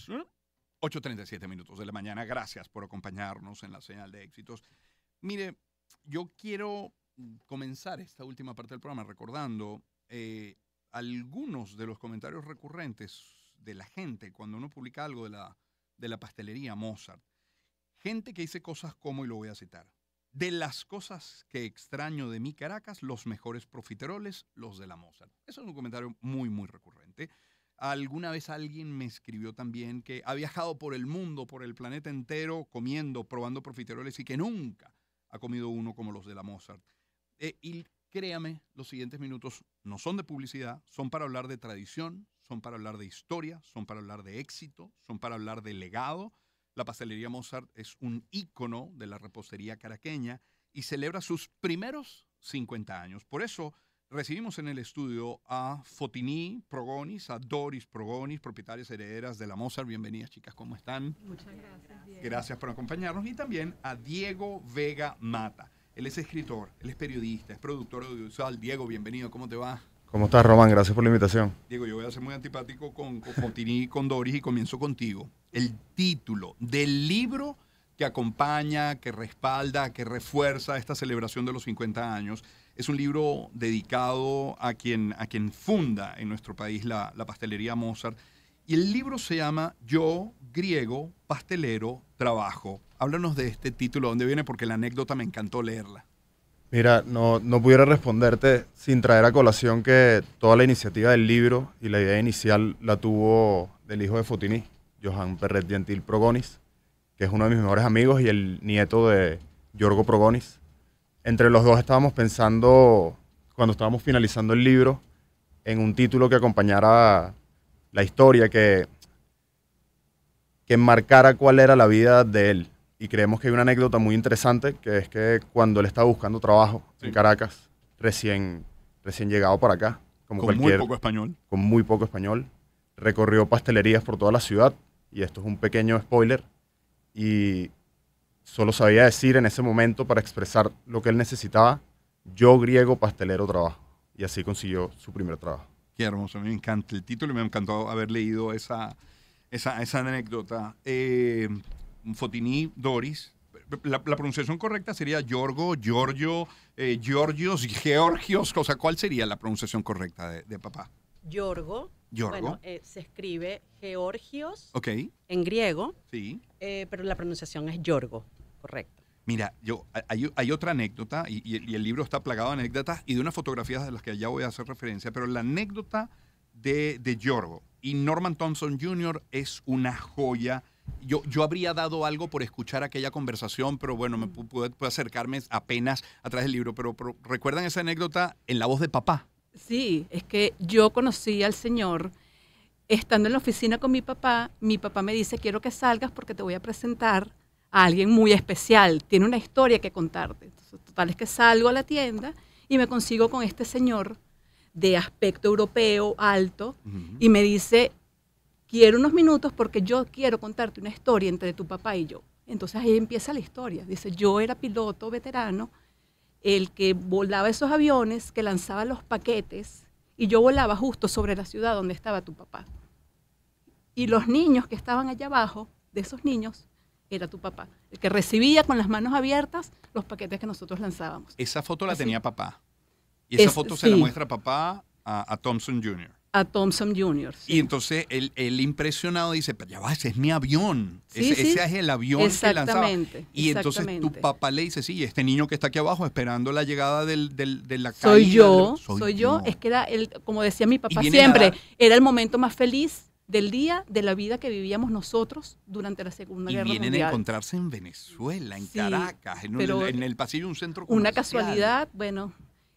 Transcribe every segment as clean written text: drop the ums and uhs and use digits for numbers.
las 8:37 minutos de la mañana. Gracias por acompañarnos en la señal de éxitos. Mire, yo quiero comenzar esta última parte del programa recordando algunos de los comentarios recurrentes de la gente cuando uno publica algo de la pastelería Mozart. Gente que dice cosas como, y lo voy a citar: de las cosas que extraño de mi Caracas, los mejores profiteroles, los de la Mozart. Eso es un comentario muy, muy recurrente. Alguna vez alguien me escribió también que ha viajado por el mundo, por el planeta entero, comiendo, probando profiteroles y que nunca ha comido uno como los de la Mozart. Y créame, los siguientes minutos no son de publicidad, son para hablar de tradición, son para hablar de historia, son para hablar de éxito, son para hablar de legado. La pastelería Mozart es un ícono de la repostería caraqueña y celebra sus primeros 50 años. Por eso recibimos en el estudio a Fotiní Progonis, a Doris Progonis, propietarias herederas de la Mozart. Bienvenidas, chicas, ¿cómo están? Muchas gracias, Diego. Gracias por acompañarnos. Y también a Diego Vega Mata. Él es escritor, él es periodista, es productor audiovisual. Diego, bienvenido, ¿cómo te va? ¿Cómo estás, Román? Gracias por la invitación. Diego, yo voy a ser muy antipático con Fotiní y con Doris y comienzo contigo. El título del libro que acompaña, que respalda, que refuerza esta celebración de los 50 años es un libro dedicado a quien funda en nuestro país la pastelería Mozart. Y el libro se llama Yo, griego, pastelero, trabajo. Háblanos de este título, ¿dónde viene? Porque la anécdota me encantó leerla. Mira, no pudiera responderte sin traer a colación que toda la iniciativa del libro y la idea inicial la tuvo del hijo de Fotiní, Johan Perret Gentil Progonis, que es uno de mis mejores amigos y el nieto de Giorgo Progonis. Entre los dos estábamos pensando, cuando estábamos finalizando el libro, en un título que acompañara la historia, que enmarcara cuál era la vida de él. Y creemos que hay una anécdota muy interesante, que es que cuando él estaba buscando trabajo en Caracas, recién llegado para acá, con muy poco español. Con muy poco español, recorrió pastelerías por toda la ciudad, y esto es un pequeño spoiler, y solo sabía decir en ese momento, para expresar lo que él necesitaba: yo, griego, pastelero, trabajo. Y así consiguió su primer trabajo. Qué hermoso, me encanta el título y me encantó haber leído esa anécdota. Fotiní, Doris, la pronunciación correcta sería Giorgo, Giorgio, Georgios, Georgios. O sea, ¿cuál sería la pronunciación correcta de papá? Giorgo. Giorgo. Bueno, se escribe Georgios Ok. en griego, Sí. pero la pronunciación es Giorgo, correcto. Mira, hay otra anécdota, y el libro está plagado de anécdotas y de unas fotografías de las que ya voy a hacer referencia, pero la anécdota de Giorgo y Norman Thompson Jr. es una joya. Yo habría dado algo por escuchar aquella conversación, pero bueno, me pude acercarme apenas a través del libro. Pero ¿recuerdan esa anécdota en la voz de papá? Sí, es que yo conocí al señor estando en la oficina con mi papá me dice: quiero que salgas porque te voy a presentar a alguien muy especial, tiene una historia que contarte. Entonces, total es que salgo a la tienda y me consigo con este señor de aspecto europeo, alto, y me dice: quiero unos minutos porque yo quiero contarte una historia entre tu papá y yo. Entonces ahí empieza la historia. Dice: yo era piloto veterano, el que volaba esos aviones, que lanzaba los paquetes, y yo volaba justo sobre la ciudad donde estaba tu papá. Y los niños que estaban allá abajo, de esos niños, era tu papá, el que recibía con las manos abiertas los paquetes que nosotros lanzábamos. Esa foto la tenía papá. Y esa foto se la muestra papá a Thompson Jr. A Thompson Jr. Sí. Y entonces él impresionado dice: pero ya va, ese es mi avión. Sí, ese es el avión que lanzaba. Y entonces tu exactamente. papá le dice: sí, este niño que está aquí abajo esperando la llegada de la caída. Soy yo. Es que era, como decía mi papá siempre, era el momento más feliz del día, de la vida que vivíamos nosotros durante la Segunda Guerra Mundial. Y vienen a encontrarse en Venezuela, en Caracas, en el pasillo de un centro comercial. Una casualidad, bueno.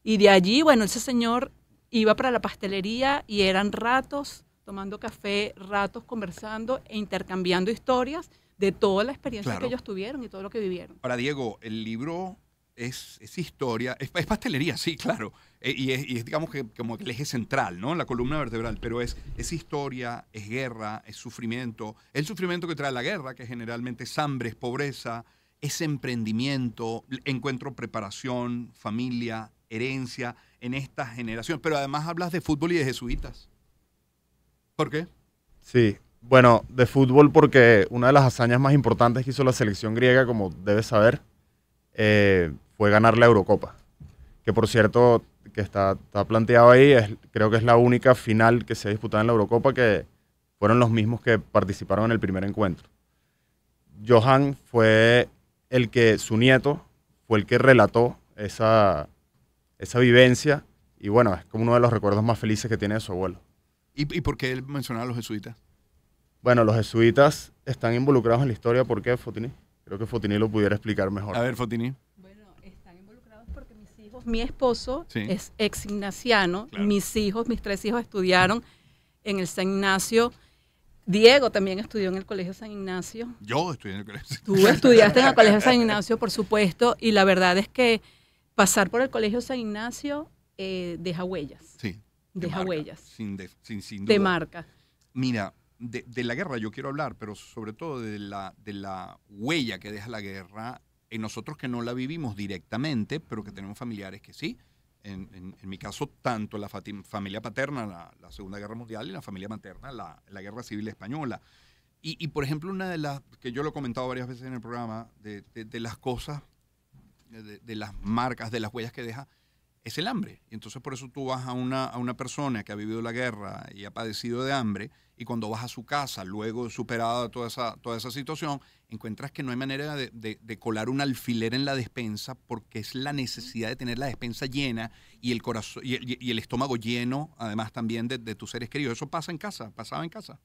Y de allí, bueno, ese señor iba para la pastelería y eran ratos tomando café, ratos conversando e intercambiando historias de toda la experiencia que ellos tuvieron y todo lo que vivieron. Ahora, Diego, el libro es historia, es pastelería, sí, claro, y es digamos que como el eje central, ¿no? La columna vertebral, pero es historia, es guerra, es sufrimiento, el sufrimiento que trae la guerra, que generalmente es hambre, es pobreza, es emprendimiento, encuentro, preparación, familia, herencia en esta generación. Pero además hablas de fútbol y de jesuitas. ¿Por qué? Sí, Bueno, de fútbol porque una de las hazañas más importantes que hizo la selección griega, como debes saber, fue ganar la Eurocopa. Que por cierto, que está planteado ahí, creo que es la única final que se ha disputado en la Eurocopa que fueron los mismos que participaron en el primer encuentro. Johan fue su nieto, fue el que relató esa vivencia y bueno, es como uno de los recuerdos más felices que tiene de su abuelo. ¿Y por qué él mencionaba a los jesuitas? Bueno, los jesuitas están involucrados en la historia. ¿Por qué, Fotini? Creo que Fotini lo pudiera explicar mejor. A ver, Fotini. Bueno, están involucrados porque mis hijos, mi esposo Sí. es ex ignaciano, Claro. mis 3 hijos estudiaron en el San Ignacio. Diego también estudió en el Colegio San Ignacio. Yo estoy en el colegio. Tú estudiaste en el Colegio San Ignacio, por supuesto, y la verdad es que pasar por el Colegio San Ignacio deja huellas, Sí. deja marca, huellas, Sin duda. te marca. Mira, de la guerra yo quiero hablar, pero sobre todo de la huella que deja la guerra en nosotros que no la vivimos directamente, pero que tenemos familiares que sí. En mi caso, tanto la familia paterna, la Segunda Guerra Mundial, y la familia materna, la Guerra Civil Española. Y, por ejemplo, una de las, que yo lo he comentado varias veces en el programa, de las cosas, de las marcas, de las huellas que deja, es el hambre. Y entonces por eso tú vas a una persona que ha vivido la guerra y ha padecido de hambre, y cuando vas a su casa, luego de superada toda esa situación, encuentras que no hay manera de colar un alfiler en la despensa porque es la necesidad de tener la despensa llena y el corazón y el estómago lleno, además también de tus seres queridos. Eso pasaba en casa.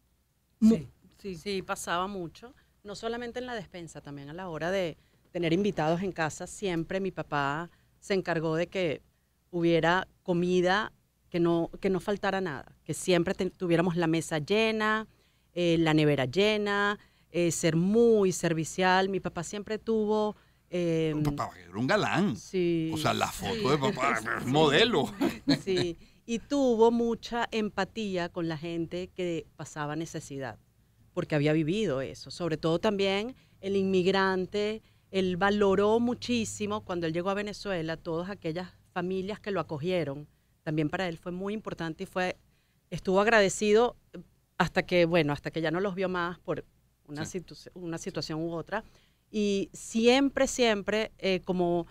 Sí, pasaba mucho. No solamente en la despensa, también a la hora de tener invitados en casa, siempre mi papá se encargó de que hubiera comida, que no faltara nada, que siempre tuviéramos la mesa llena, la nevera llena, ser muy servicial. Mi papá siempre tuvo... Papá era un galán. Sí, O sea, la foto sí. de papá, modelo. Sí, y tuvo mucha empatía con la gente que pasaba necesidad, porque había vivido eso. Sobre todo también el inmigrante, él valoró muchísimo cuando él llegó a Venezuela, todas aquellas familias que lo acogieron. También para él fue muy importante y estuvo agradecido hasta que ya no los vio más por una situación u otra. Y siempre, como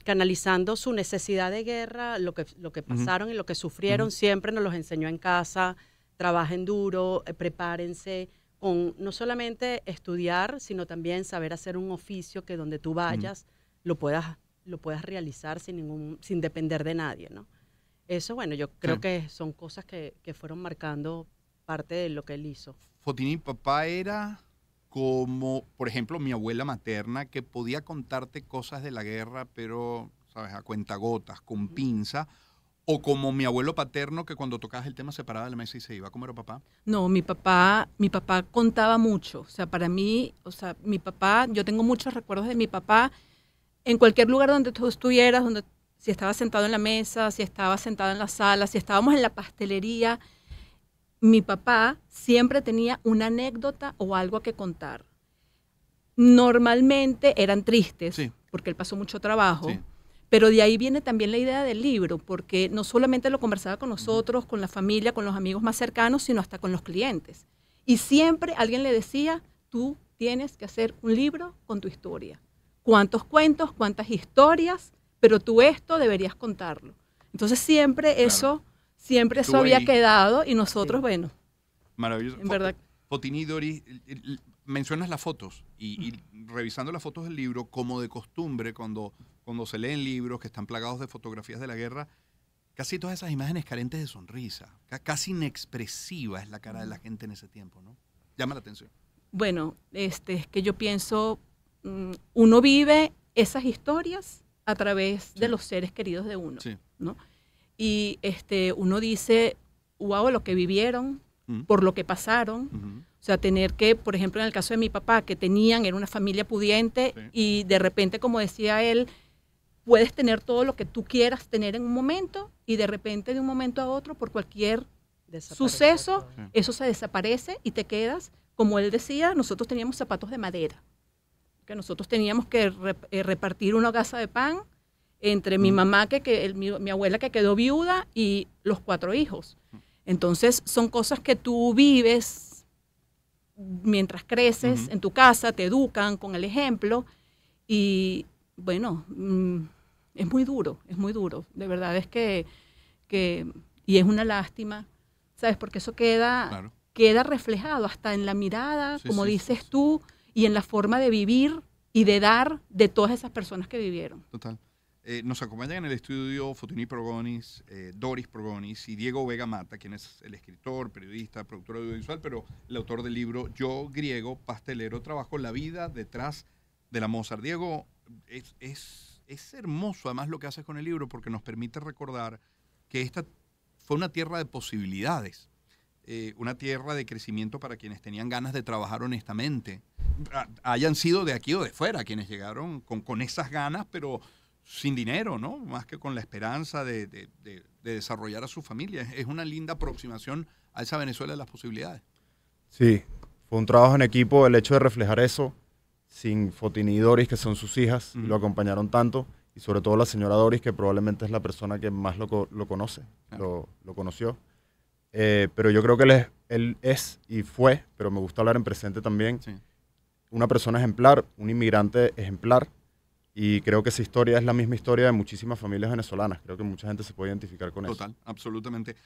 canalizando su necesidad de guerra, lo que pasaron y lo que sufrieron, siempre nos los enseñó en casa. Trabajen duro, prepárense con no solamente estudiar, sino también saber hacer un oficio que donde tú vayas lo puedas realizar sin depender de nadie, ¿no? Eso, bueno, yo creo que son cosas que fueron marcando parte de lo que él hizo. Fotini, papá era como, por ejemplo, mi abuela materna, que podía contarte cosas de la guerra, pero, ¿sabes?, a cuentagotas, con pinza. O como mi abuelo paterno, que cuando tocabas el tema se paraba de la mesa y se iba. ¿Cómo era papá? No, mi papá contaba mucho. O sea, para mí, mi papá, yo tengo muchos recuerdos de mi papá en cualquier lugar donde tú estuvieras, si estaba sentado en la mesa, si estaba sentado en la sala, si estábamos en la pastelería, mi papá siempre tenía una anécdota o algo que contar. Normalmente eran tristes, Sí. porque él pasó mucho trabajo, Sí. pero de ahí viene también la idea del libro, porque no solamente lo conversaba con nosotros, con la familia, con los amigos más cercanos, sino hasta con los clientes. Y siempre alguien le decía, tú tienes que hacer un libro con tu historia. ¿Cuántos cuentos, cuántas historias? Pero tú esto deberías contarlo. Entonces siempre eso Estuvo había ahí. quedado y nosotros, Sí. bueno, Maravilloso. en verdad. Fotini, Doris, mencionas las fotos y revisando las fotos del libro, como de costumbre, cuando se leen libros que están plagados de fotografías de la guerra, casi todas esas imágenes carentes de sonrisa, casi inexpresiva es la cara de la gente en ese tiempo, ¿no? Llama la atención. Bueno, es que yo pienso, uno vive esas historias a través de los seres queridos de uno, Sí. ¿no? Y uno dice, wow, lo que vivieron, por lo que pasaron. O sea, tener que, por ejemplo, en el caso de mi papá, que era una familia pudiente, Sí. y de repente, como decía él, puedes tener todo lo que tú quieras tener en un momento, y de repente, de un momento a otro, por cualquier suceso, todo. Sí. eso se desaparece y te quedas, como él decía, nosotros teníamos zapatos de madera, que nosotros teníamos que repartir una hogaza de pan entre mi mamá, mi abuela que quedó viuda, y los 4 hijos. Entonces son cosas que tú vives mientras creces en tu casa, te educan con el ejemplo y bueno, es muy duro, de verdad es que y es una lástima, ¿sabes? Porque eso queda reflejado hasta en la mirada, como dices tú, y en la forma de vivir y de dar de todas esas personas que vivieron. Total. Nos acompañan en el estudio Fotiní Progonis, Doris Progonis y Diego Vega Mata, quien es el escritor, periodista, productor audiovisual, pero el autor del libro Yo, griego, pastelero, trabajo, la vida detrás de la Mozart. Diego, es hermoso además lo que haces con el libro porque nos permite recordar que esta fue una tierra de posibilidades, una tierra de crecimiento para quienes tenían ganas de trabajar honestamente, hayan sido de aquí o de fuera, quienes llegaron con esas ganas, pero sin dinero, ¿no? Más que con la esperanza de desarrollar a su familia. Es una linda aproximación a esa Venezuela de las posibilidades. Sí, fue un trabajo en equipo el hecho de reflejar eso, sin Fotiní y Doris, que son sus hijas, y lo acompañaron tanto, y sobre todo la señora Doris, que probablemente es la persona que más lo conoce, lo conoció. Pero yo creo que él es y fue, pero me gusta hablar en presente también, una persona ejemplar, un inmigrante ejemplar, y creo que esa historia es la misma historia de muchísimas familias venezolanas. Creo que mucha gente se puede identificar con eso. Total, absolutamente.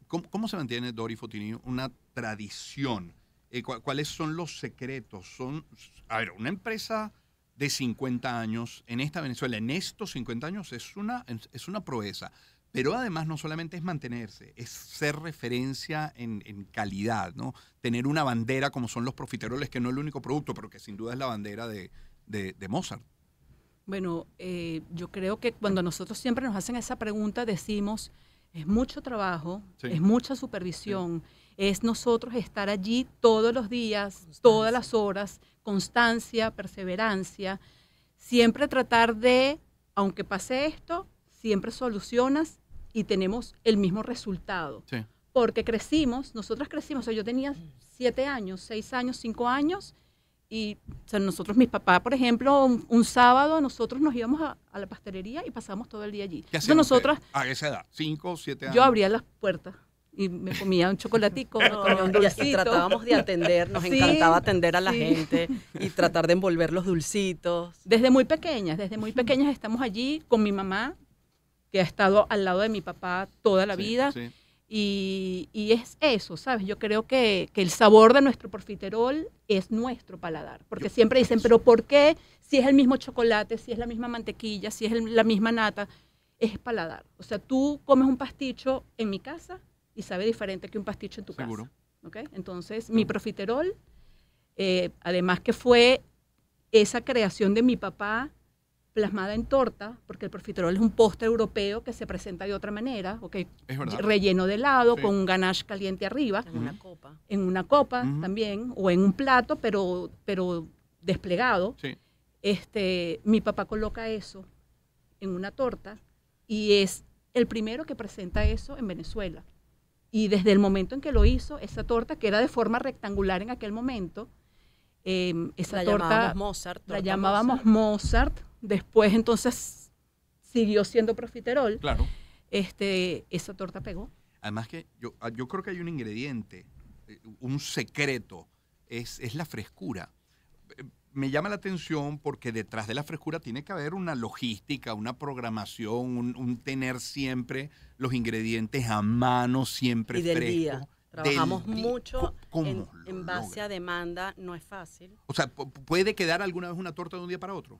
¿Cómo se mantiene, Doris Fotiní, una tradición? ¿Cuáles son los secretos? A ver, una empresa de 50 años en esta Venezuela, en estos 50 años, es una proeza. Pero además no solamente es mantenerse, es ser referencia en calidad, ¿no? Tener una bandera como son los profiteroles, que no es el único producto, pero que sin duda es la bandera de Mozart. Bueno, yo creo que cuando nosotros siempre nos hacen esa pregunta decimos, es mucho trabajo, es mucha supervisión, es nosotros estar allí todos los días, todas las horas, constancia, perseverancia, siempre tratar de, aunque pase esto, siempre solucionas y tenemos el mismo resultado. Sí. Porque nosotras crecimos, o sea, yo tenía 7 años, 6 años, 5 años, y o sea, nosotros, mis papás, por ejemplo, un sábado nosotros nos íbamos a la pastelería y pasamos todo el día allí. ¿Qué hacían nosotras? ¿A esa edad? ¿5, 7 años? Yo abría las puertas y me comía un chocolatico, me comía un dulcito. Y tratábamos de atender, nos encantaba atender a la gente y tratar de envolver los dulcitos. Desde muy pequeñas estamos allí con mi mamá, que ha estado al lado de mi papá toda la vida. Sí. Y es eso, ¿sabes? Yo creo que el sabor de nuestro profiterol es nuestro paladar. Porque siempre dicen, pero ¿por qué si es el mismo chocolate, si es la misma mantequilla, si es la misma nata? Es paladar. O sea, tú comes un pasticho en mi casa y sabe diferente que un pasticho en tu casa. ¿Okay? Entonces, mi profiterol, además que fue esa creación de mi papá, plasmada en torta, porque el profiterol es un postre europeo que se presenta de otra manera, okay, relleno de helado, con un ganache caliente arriba. En una copa. En una copa también, o en un plato, pero desplegado. Sí. Mi papá coloca eso en una torta y es el primero que presenta eso en Venezuela. Y desde el momento en que lo hizo, esa torta, que era de forma rectangular en aquel momento, esa torta la llamábamos Mozart. Después, entonces, siguió siendo profiterol. Claro. Esa torta pegó. Además que yo creo que hay un ingrediente, un secreto, es la frescura. Me llama la atención porque detrás de la frescura tiene que haber una logística, una programación, un tener siempre los ingredientes a mano, siempre frescos. Día. Trabajamos mucho en base a demanda, no es fácil. O sea, ¿puede quedar alguna vez una torta de un día para otro?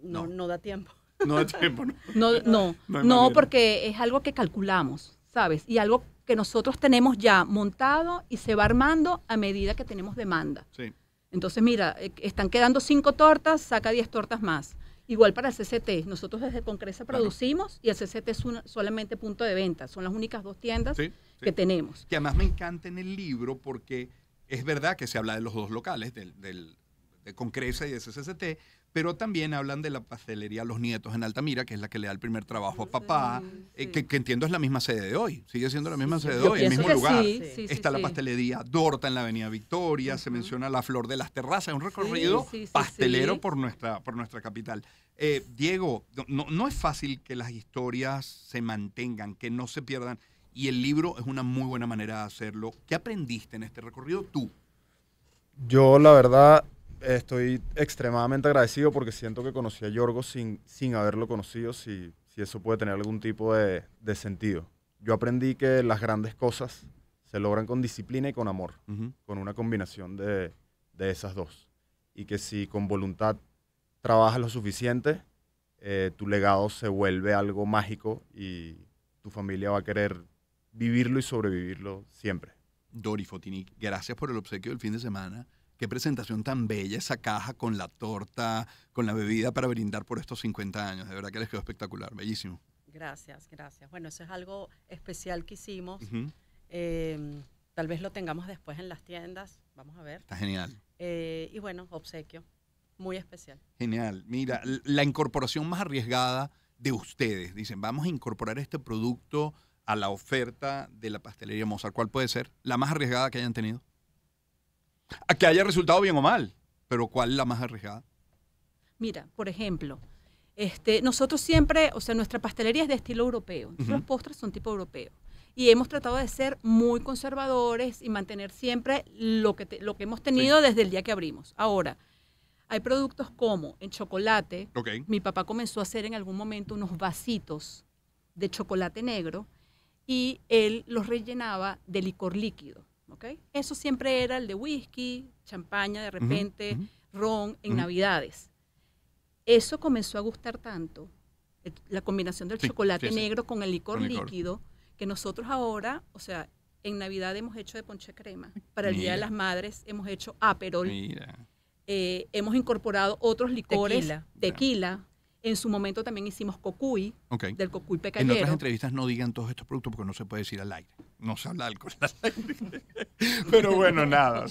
No da tiempo. No da tiempo, No, porque es algo que calculamos, ¿sabes? Y algo que nosotros tenemos ya montado y se va armando a medida que tenemos demanda. Sí. Entonces, mira, están quedando 5 tortas, saca 10 tortas más. Igual para el CCT. Nosotros desde Concresa producimos y el CCT es solamente punto de venta. Son las únicas 2 tiendas que tenemos. Que además me encanta en el libro porque es verdad que se habla de los 2 locales, de Concresa y de CCT, pero también hablan de la pastelería Los Nietos en Altamira, que es la que le da el primer trabajo a papá, que entiendo es la misma sede de hoy, sigue siendo la misma sede de hoy, el mismo lugar. Está la pastelería Dorta en la Avenida Victoria, se menciona la Flor de las Terrazas, un recorrido pastelero por nuestra capital. Diego, no es fácil que las historias se mantengan, que no se pierdan, y el libro es una muy buena manera de hacerlo. ¿Qué aprendiste en este recorrido tú? Yo, la verdad, estoy extremadamente agradecido porque siento que conocí a Yorgo sin haberlo conocido, si eso puede tener algún tipo de sentido. Yo aprendí que las grandes cosas se logran con disciplina y con amor, con una combinación de esas dos. Y que si con voluntad trabajas lo suficiente, tu legado se vuelve algo mágico y tu familia va a querer vivirlo y sobrevivirlo siempre. Dori Fotini, gracias por el obsequio del fin de semana. Qué presentación tan bella, esa caja con la torta, con la bebida para brindar por estos 50 años. De verdad que les quedó espectacular, bellísimo. Gracias, gracias. Bueno, eso es algo especial que hicimos. Ujú. Tal vez lo tengamos después en las tiendas. Vamos a ver. Está genial. Y bueno, obsequio. Muy especial. Genial. Mira, la incorporación más arriesgada de ustedes. Dicen, vamos a incorporar este producto a la oferta de la pastelería Mozart. ¿Cuál puede ser? La más arriesgada que hayan tenido. A que haya resultado bien o mal, pero ¿cuál es la más arriesgada? Mira, por ejemplo, nosotros siempre, o sea, nuestra pastelería es de estilo europeo. Los postres son tipo europeo. Y hemos tratado de ser muy conservadores y mantener siempre lo que hemos tenido desde el día que abrimos. Ahora, hay productos como en chocolate. Okay. Mi papá comenzó a hacer en algún momento unos vasitos de chocolate negro y él los rellenaba de licor líquido. ¿Okay? Eso siempre era el de whisky, champaña de repente, ron en Navidades. Eso comenzó a gustar tanto, la combinación del chocolate negro con el licor líquido, que nosotros ahora, o sea, en Navidad hemos hecho de ponche crema. Para el Día de las Madres hemos hecho Aperol. Hemos incorporado otros licores, tequila. En su momento también hicimos cocuy, del cocuy pecallero. En otras entrevistas no digan todos estos productos porque no se puede decir al aire. No se habla de alcohol al aire. Pero bueno, nada,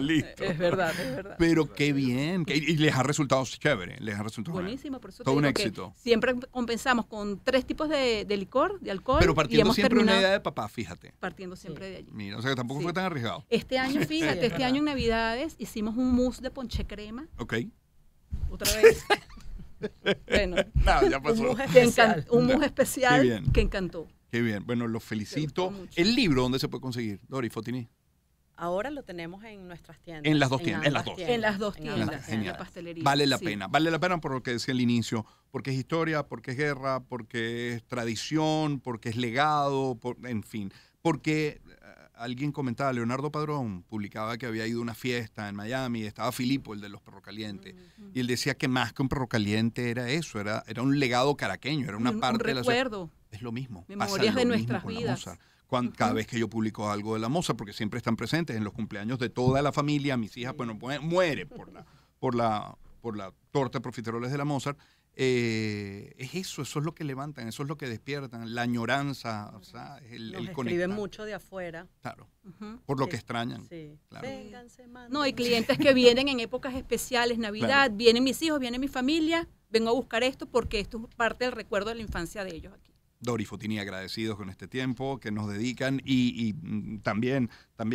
listo. Es verdad, es verdad. Pero qué bien. Y les ha resultado chévere. Les ha resultado buenísimo, por eso todo un éxito. Siempre compensamos con 3 tipos de licor, de alcohol. Pero partiendo siempre una idea de papá, fíjate. Partiendo siempre de allí. Mira, o sea que tampoco fue tan arriesgado. Este año, fíjate, este año en Navidades hicimos un mousse de ponche crema. Ok. Otra vez. Bueno, no, ya pasó. Un mousse especial que encantó. Qué bien. Bueno, los felicito. ¿El libro dónde se puede conseguir, Dori Fotini? Ahora lo tenemos en nuestras tiendas. En las dos tiendas. En las dos tiendas. En la pastelería. Vale la pena. Vale la pena por lo que decía al inicio. Porque es historia, porque es guerra, porque es tradición, porque es legado, en fin. Porque alguien comentaba, Leonardo Padrón publicaba que había ido a una fiesta en Miami, estaba Filipo, el de los perros calientes, y él decía que más que un perro caliente era eso, era un legado caraqueño, era una parte de la recuerdo. Es lo mismo. Memorias de nuestras vidas. Cada vez que yo publico algo de la Mozart, porque siempre están presentes en los cumpleaños de toda la familia, mis hijas, bueno, muere por la torta de profiteroles de la Mozart. Es eso es lo que levantan, eso es lo que despiertan, la añoranza, o sea, el conectar. Escriben mucho de afuera. Claro, por lo que extrañan. Sí. Claro. No, hay clientes que vienen en épocas especiales, Navidad, vienen mis hijos, viene mi familia, vengo a buscar esto porque esto es parte del recuerdo de la infancia de ellos aquí. Dori Fotini, agradecidos con este tiempo que nos dedican y también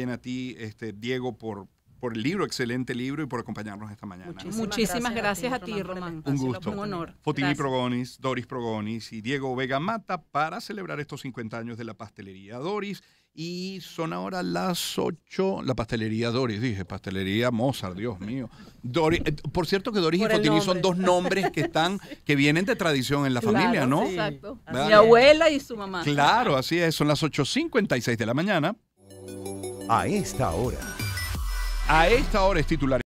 a ti, Diego, por el libro, excelente libro y por acompañarnos esta mañana. Muchísimas gracias a ti, Román. Un gusto. Un honor. Fotini Progonis, Doris Progonis y Diego Vega Mata para celebrar estos 50 años de la pastelería Doris. Y son ahora las 8, la pastelería Doris, dije, pastelería Mozart, Dios mío. Doris, por cierto que Doris y Fotini son dos nombres que vienen de tradición en la familia, ¿no? Sí. Exacto. Mi abuela y su mamá. Claro, así es, son las 8:56 de la mañana. A esta hora es titular.